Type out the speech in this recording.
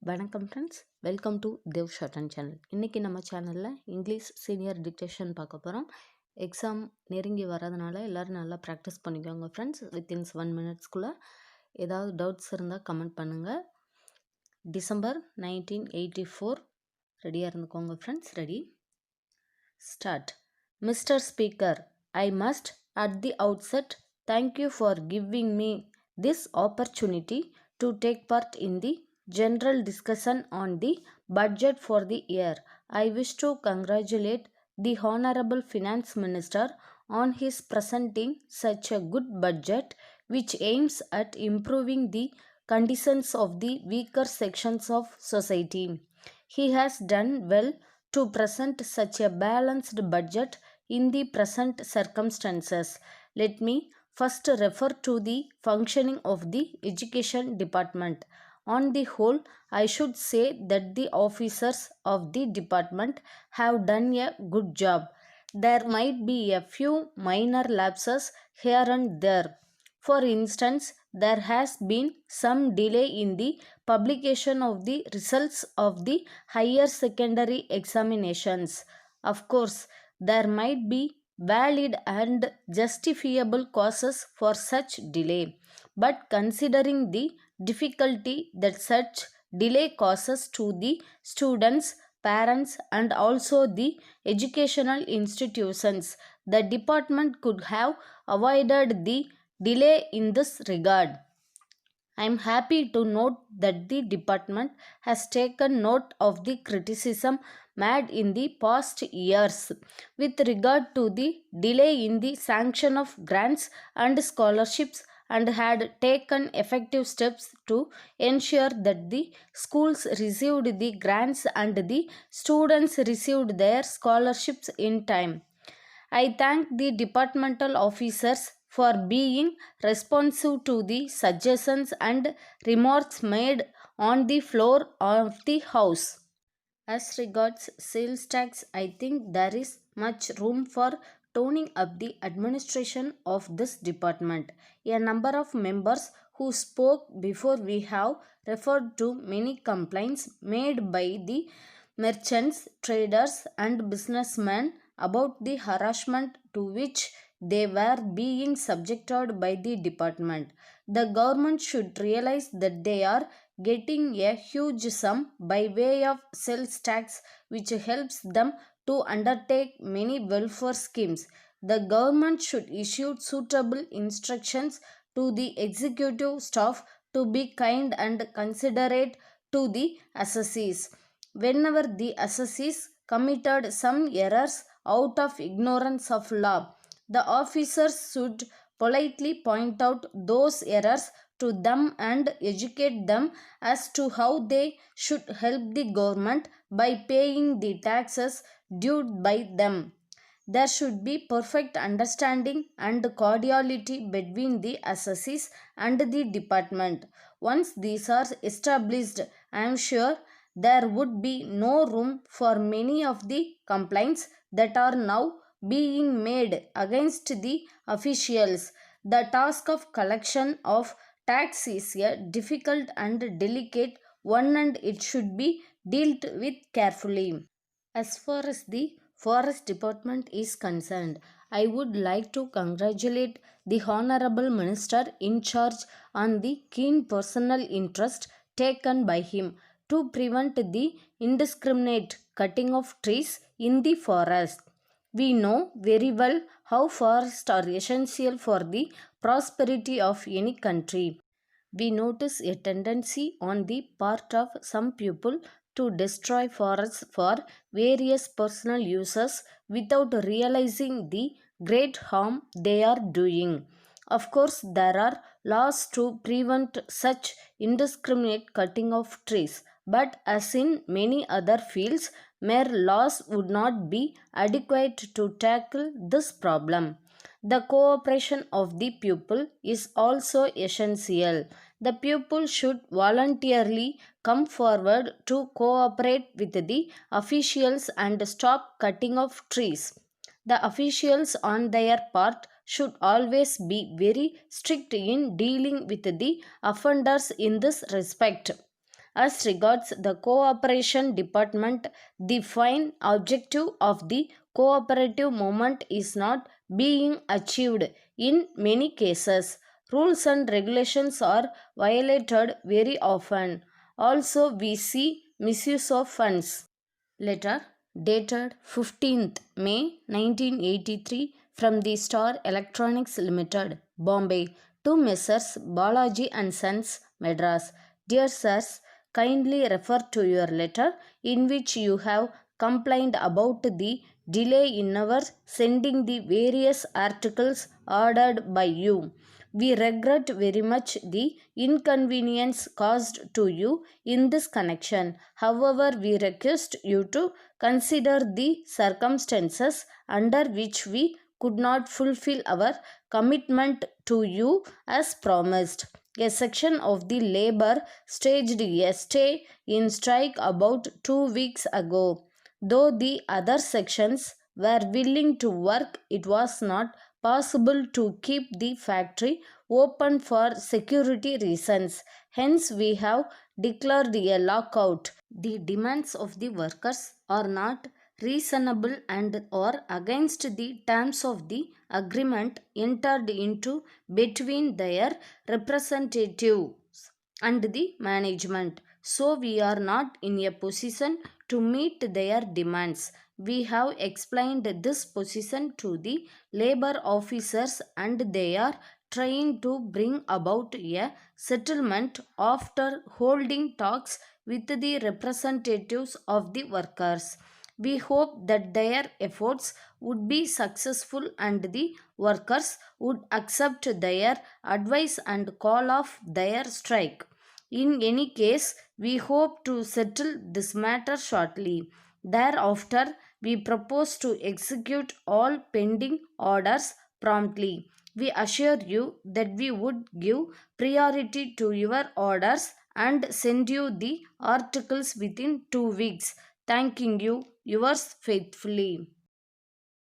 வணக்கம் friends, welcome to Dev shorthand channel. இன்றைக்கி நம்ம சேனலில் இங்கிலீஷ் சீனியர் டிக்டேஷன் பார்க்க போகிறோம். எக்ஸாம் நெருங்கி வரதுனால எல்லோரும் நல்லா ப்ராக்டிஸ் பண்ணிக்கோங்க ஃப்ரெண்ட்ஸ். வித்தின் 7 மினிட்ஸ்க்குள்ளே ஏதாவது டவுட்ஸ் இருந்தால் கமெண்ட் பண்ணுங்கள். டிசம்பர் 1984 ரெடியாக இருந்துக்கோங்க friends. Ready, start. Mister speaker, I must at the outset thank you for giving me this opportunity to take part in the general discussion on the budget for the year. I wish to congratulate the Honorable Finance Minister on his presenting such a good budget which aims at improving the conditions of the weaker sections of society. He has done well to present such a balanced budget in the present circumstances. Let me first refer to the functioning of the education department. On the whole, I should say that the officers of the department have done a good job. There might be a few minor lapses here and there. For instance, there has been some delay in the publication of the results of the higher secondary examinations. Of course, there might be valid and justifiable causes for such delay, but considering the difficulty that such delay causes to the students, parents, and also the educational institutions, the department could have avoided the delay in this regard. I am happy to note that the department has taken note of the criticism made in the past years with regard to the delay in the sanction of grants and scholarships, and had taken effective steps to ensure that the schools received the grants and the students received their scholarships in time. I thank the departmental officers for being responsive to the suggestions and remarks made on the floor of the House. As regards sales tax, I think there is much room for toning up the administration of this department. A number of members who spoke before we have referred to many complaints made by the merchants, traders, and businessmen about the harassment to which they were being subjected by the department. The government should realize that they are getting a huge sum by way of sales tax, which helps them to undertake many welfare schemes. The government should issue suitable instructions to the executive staff to be kind and considerate to the assessees. Whenever the assessees committed some errors out of ignorance of law, the officers should politely point out those errors to them and educate them as to how they should help the government by paying the taxes due by them. There should be perfect understanding and cordiality between the assessees and the department. Once these are established, I am sure there would be no room for many of the complaints that are now being made against the officials. The task of collection of tax is a difficult and delicate one, and it should be dealt with carefully. As far as the forest department is concerned, I would like to congratulate the Honorable Minister in charge on the keen personal interest taken by him to prevent the indiscriminate cutting of trees in the forest. We know very well how forests are essential for the prosperity of any country. We notice a tendency on the part of some people to destroy forests for various personal uses without realizing the great harm they are doing. Of course, there are laws to prevent such indiscriminate cutting of trees, but as in many other fields, mere laws would not be adequate to tackle this problem. The cooperation of the people is also essential. The people should voluntarily come forward to cooperate with the officials and stop cutting of trees. The officials on their part should always be very strict in dealing with the offenders in this respect. As regards the cooperation department, the fine objective of the cooperative movement is not being achieved in many cases. Rules and regulations are violated very often. Also, we see misuse of funds. Letter dated 15th May 1983 from the Star Electronics Limited, Bombay, to Messrs. Balaji and Sons, Madras. Dear Sirs, kindly refer to your letter in which you have complained about the delay in our sending the various articles ordered by you. We regret very much the inconvenience caused to you in this connection. However, we request you to consider the circumstances under which we could not fulfill our commitment to you as promised. A section of the labor staged a stay in strike about 2 weeks ago. Though the other sections were willing to work, it was not possible to keep the factory open for security reasons. Hence, we have declared a lockout. The demands of the workers are not reasonable and or against the terms of the agreement entered into between their representatives and the management. So we are not in a position to meet their demands. We have explained this position to the labor officers and they are trying to bring about a settlement after holding talks with the representatives of the workers. We hope that their efforts would be successful and the workers would accept their advice and call off their strike. In any case, we hope to settle this matter shortly. Thereafter, we propose to execute all pending orders promptly. We assure you that we would give priority to your orders and send you the articles within 2 weeks. Thanking you, yours faithfully.